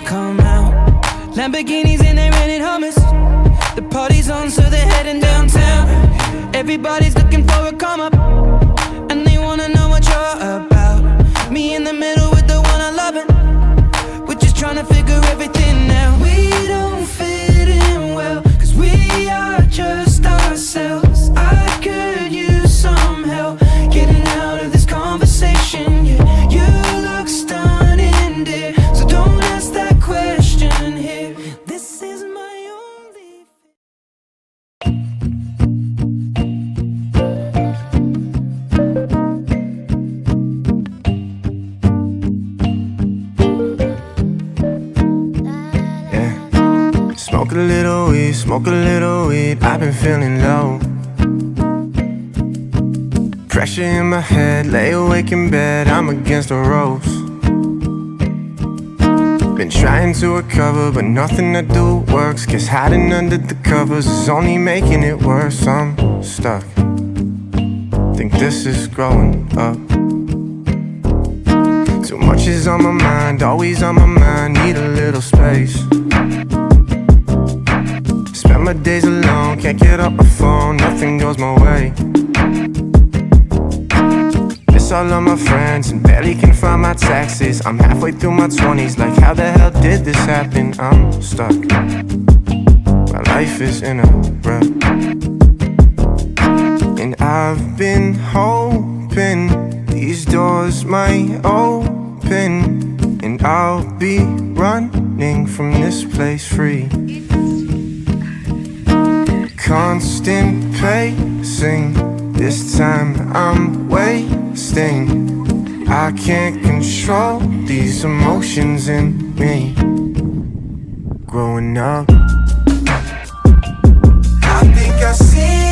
come out. Lamborghinis and they rented hummus. The party's on, so they're heading downtown. Everybody's looking for a come up, and they wanna know what you're about. Me in the middle with the one I love, and we're just trying to figure everything out. We don't fit in well, cause we are just ourselves. I could use some help getting out of this conversation. Yeah, you look stunning, dear, so don't ask that question here. This is my only Smoke a little weed, I've been feeling low. Pressure in my head, lay awake in bed, I'm against the ropes. Been trying to recover, but nothing I do works. Guess hiding under the covers is only making it worse. I'm stuck, think this is growing up. Too much is on my mind, always on my mind, need a little space. Spend my days alone, can't get off my phone, nothing goes my way. Miss all of my friends and barely can find my taxes. I'm halfway through my 20s, like how the hell did this happen? I'm stuck, my life is in a rut. And I've been hoping these doors might open, and I'll be running from this place free. Constant pacing, this time I'm wasting. I can't control these emotions in me. Growing up, I think I see